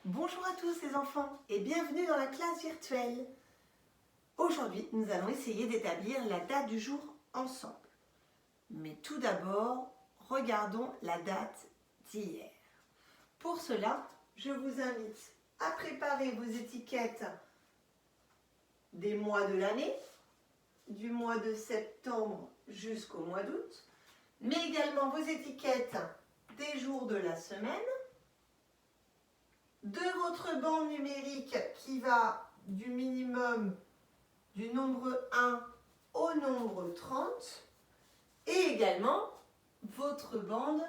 Bonjour à tous les enfants et bienvenue dans la classe virtuelle. Aujourd'hui, nous allons essayer d'établir la date du jour ensemble. Mais tout d'abord, regardons la date d'hier. Pour cela, je vous invite à préparer vos étiquettes des mois de l'année, du mois de septembre jusqu'au mois d'août, mais également vos étiquettes des jours de la semaine, de votre bande numérique qui va du minimum du nombre 1 au nombre 30 et également votre bande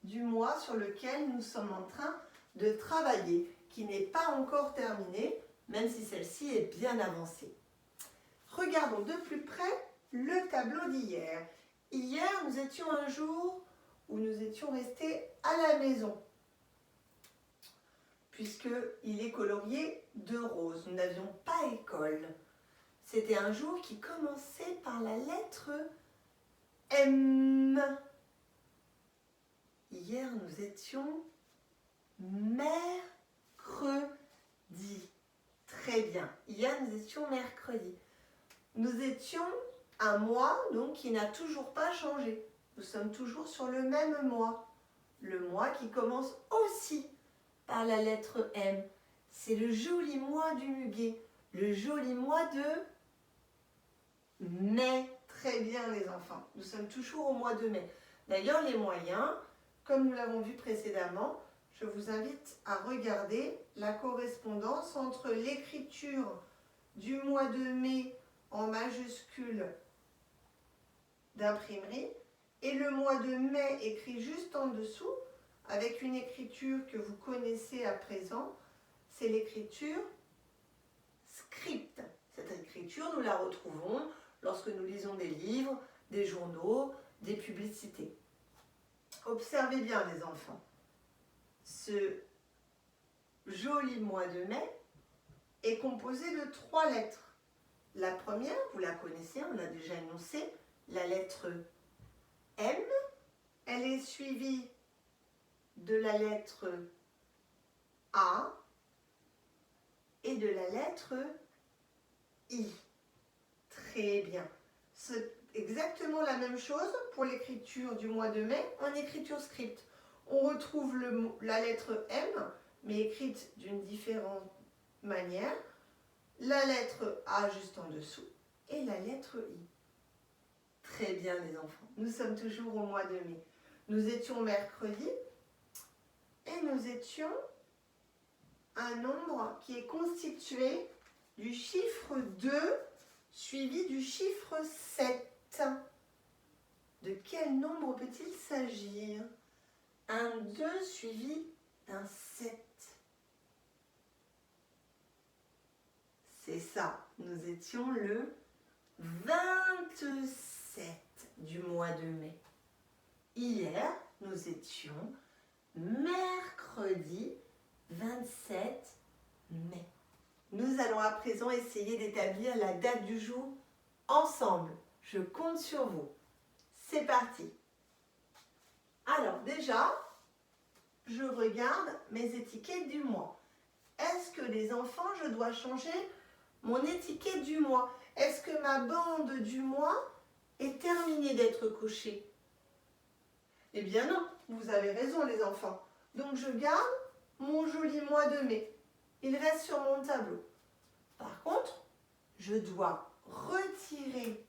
du mois sur lequel nous sommes en train de travailler, qui n'est pas encore terminée, même si celle-ci est bien avancée. Regardons de plus près le tableau d'hier. Hier, nous étions un jour où nous étions restés à la maison, puisqu'il est colorié de rose. Nous n'avions pas école. C'était un jour qui commençait par la lettre M. Hier, nous étions mercredi. Très bien. Hier, nous étions mercredi. Nous étions un mois donc qui n'a toujours pas changé. Nous sommes toujours sur le même mois. Le mois qui commence aussi par la lettre M. C'est le joli mois du muguet, le joli mois de mai. Très bien les enfants, nous sommes toujours au mois de mai. D'ailleurs les moyens, comme nous l'avons vu précédemment, je vous invite à regarder la correspondance entre l'écriture du mois de mai en majuscule d'imprimerie et le mois de mai écrit juste en dessous avec une écriture que vous connaissez à présent, c'est l'écriture script. Cette écriture, nous la retrouvons lorsque nous lisons des livres, des journaux, des publicités. Observez bien les enfants, ce joli mois de mai est composé de 3 lettres. La première, vous la connaissez, on l'a déjà énoncé, la lettre M, elle est suivie de la lettre A et de la lettre I. Très bien. C'est exactement la même chose pour l'écriture du mois de mai en écriture script. On retrouve la lettre M, mais écrite d'une différente manière, la lettre A juste en dessous et la lettre I. Très bien les enfants, nous sommes toujours au mois de mai. Nous étions mercredi et nous étions un nombre qui est constitué du chiffre 2 suivi du chiffre 7. De quel nombre peut-il s'agir? Un 2 suivi d'un 7. C'est ça, nous étions le 27 du mois de mai. Hier, nous étions mercredi 27 mai. Nous allons à présent essayer d'établir la date du jour ensemble. Je compte sur vous. C'est parti. Alors déjà, je regarde mes étiquettes du mois. Est-ce que les enfants, je dois changer mon étiquette du mois? Est-ce que ma bande du mois est terminée d'être cochée? Eh bien non, vous avez raison les enfants. Donc je garde mon joli mois de mai. Il reste sur mon tableau. Par contre, je dois retirer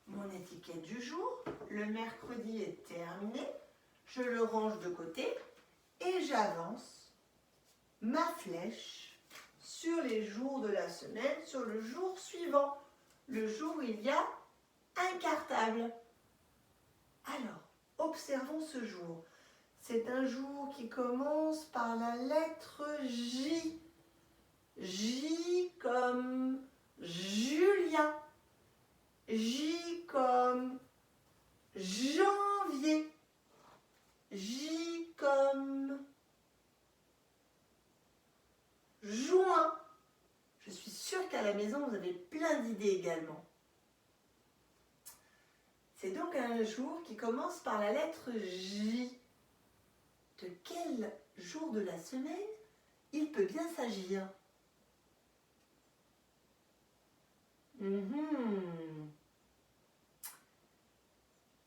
mon étiquette du jour. Le mercredi est terminé. Je le range de côté et j'avance ma flèche sur les jours de la semaine, sur le jour suivant, le jour où il y a un cartable. Alors, observons ce jour. C'est un jour qui commence par la lettre J. J comme Julien. J comme janvier. J comme juin. Je suis sûre qu'à la maison, vous avez plein d'idées également. C'est donc un jour qui commence par la lettre J. de quel jour de la semaine il peut bien s'agir?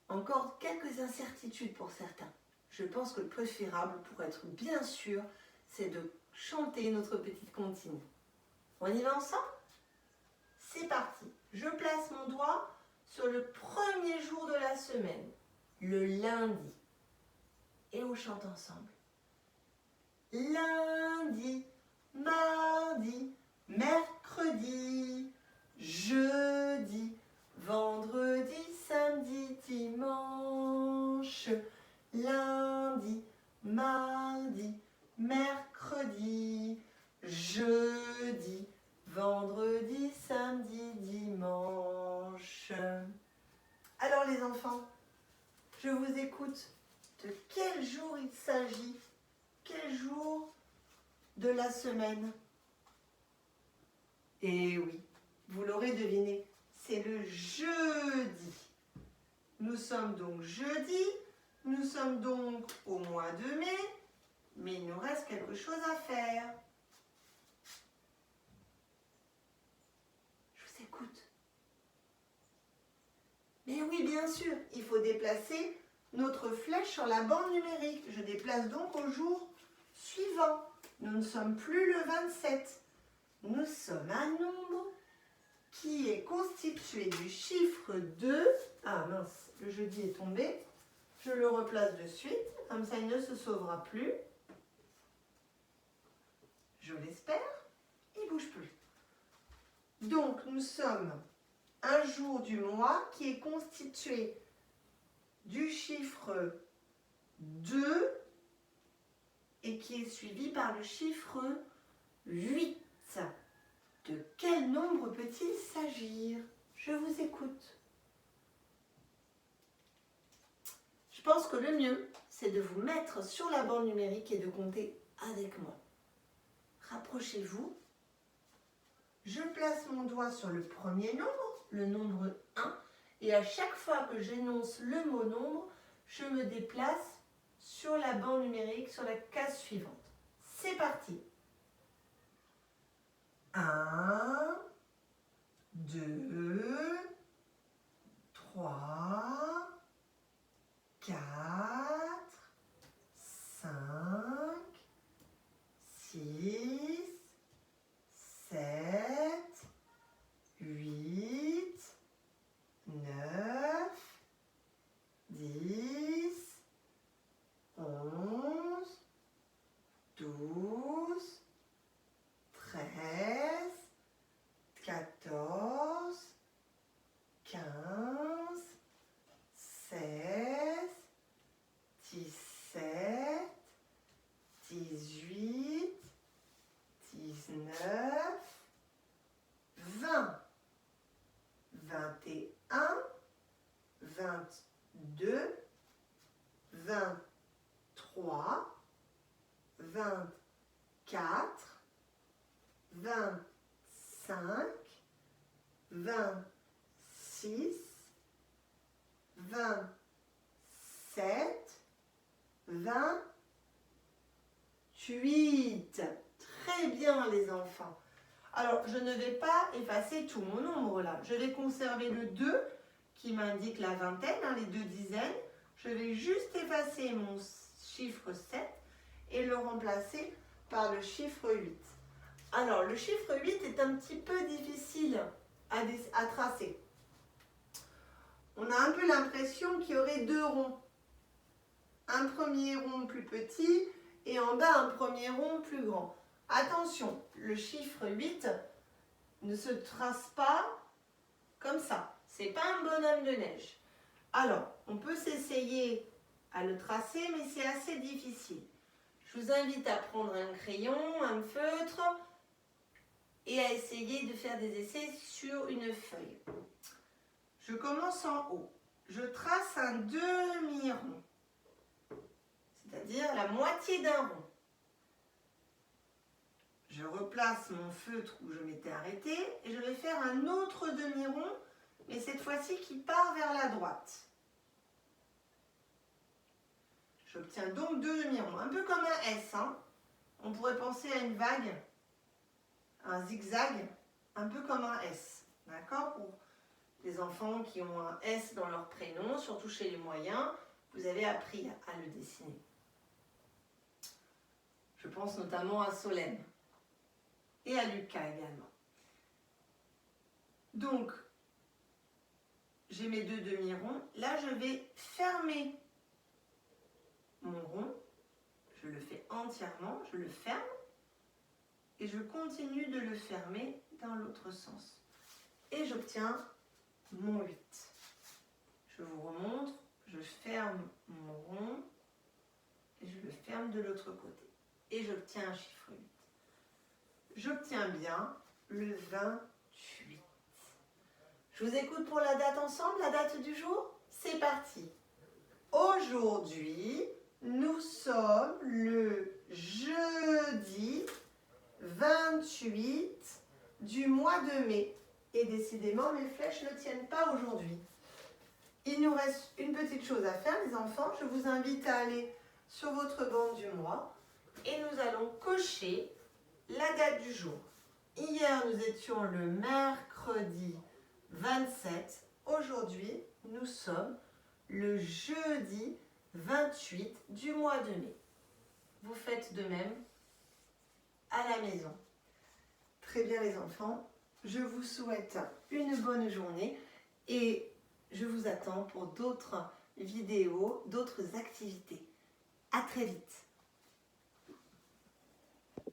Encore quelques incertitudes pour certains. Je pense que le préférable, pour être bien sûr, c'est de chanter notre petite comptine. On y va ensemble? C'est parti. Je place mon doigt sur le premier jour de la semaine, le lundi. Et on chante ensemble. Lundi, mardi, mercredi, jeudi, vendredi, samedi, dimanche. Lundi, mardi, mercredi, jeudi, vendredi, samedi, dimanche. Alors les enfants, je vous écoute. De quel jour il s'agit? Quel jour de la semaine? Eh oui, vous l'aurez deviné, c'est le jeudi. Nous sommes donc jeudi, nous sommes donc au mois de mai, mais il nous reste quelque chose à faire. Je vous écoute. Mais oui, bien sûr, il faut déplacer notre flèche sur la bande numérique. Je déplace donc au jour suivant. Nous ne sommes plus le 27. Nous sommes un nombre qui est constitué du chiffre 2. Ah mince, le jeudi est tombé. Je le replace de suite, comme ça il ne se sauvera plus. Je l'espère. Il ne bouge plus. Donc nous sommes un jour du mois qui est constitué du chiffre 2 et qui est suivi par le chiffre 8. De quel nombre peut-il s'agir? Je vous écoute. Je pense que le mieux, c'est de vous mettre sur la bande numérique et de compter avec moi. Rapprochez-vous. Je place mon doigt sur le premier nombre, le nombre 1, et à chaque fois que j'énonce le mot nombre, je me déplace sur la bande numérique, sur la case suivante. C'est parti. 1, 2, 3, 4, 5, 6, 7, 8, 9, 10, 11, 12, 13, 14, 15, 16, 17, 18, 19, 20, 21, 22, 23, 24, 25, 26, 27, 28. Très bien les enfants. Alors, je ne vais pas effacer tout mon nombre là. Je vais conserver le 2 qui m'indique la vingtaine, les 2 dizaines. Je vais juste effacer mon chiffre 7 et le remplacer par le chiffre 8. Alors, le chiffre 8 est un petit peu difficile à tracer. On a un peu l'impression qu'il y aurait 2 ronds. Un premier rond plus petit et en bas un premier rond plus grand. Attention, le chiffre 8 ne se trace pas comme ça. Ce n'est pas un bonhomme de neige. Alors, on peut s'essayer à le tracer, mais c'est assez difficile. Je vous invite à prendre un crayon, un feutre et à essayer de faire des essais sur une feuille. Je commence en haut. Je trace un demi-rond, c'est-à-dire la moitié d'un rond. Je replace mon feutre où je m'étais arrêtée et je vais faire un autre demi-rond, mais cette fois-ci qui part vers la droite. Je J'obtiens donc 2 demi-ronds, un peu comme un S. Hein. On pourrait penser à une vague, un zigzag, un peu comme un S. D'accord? Pour les enfants qui ont un S dans leur prénom, surtout chez les moyens, vous avez appris à le dessiner. Je pense notamment à Solène et à Lucas également. Donc, j'ai mes 2 demi-ronds. Là, je vais fermer mon rond. Je le fais entièrement, je le ferme et je continue de le fermer dans l'autre sens. Et j'obtiens mon 8. Je vous remontre, je ferme mon rond et je le ferme de l'autre côté. Et j'obtiens un chiffre 8. J'obtiens bien le 28. Je vous écoute pour la date ensemble, la date du jour. C'est parti. Aujourd'hui, nous sommes le jeudi 28 du mois de mai. Et décidément, mes flèches ne tiennent pas aujourd'hui. Il nous reste une petite chose à faire, les enfants. Je vous invite à aller sur votre bande du mois et nous allons cocher la date du jour. Hier, nous étions le mercredi 27. Aujourd'hui, nous sommes le jeudi 28 du mois de mai. Vous faites de même à la maison. Très bien les enfants, je vous souhaite une bonne journée et je vous attends pour d'autres vidéos, d'autres activités. À très vite.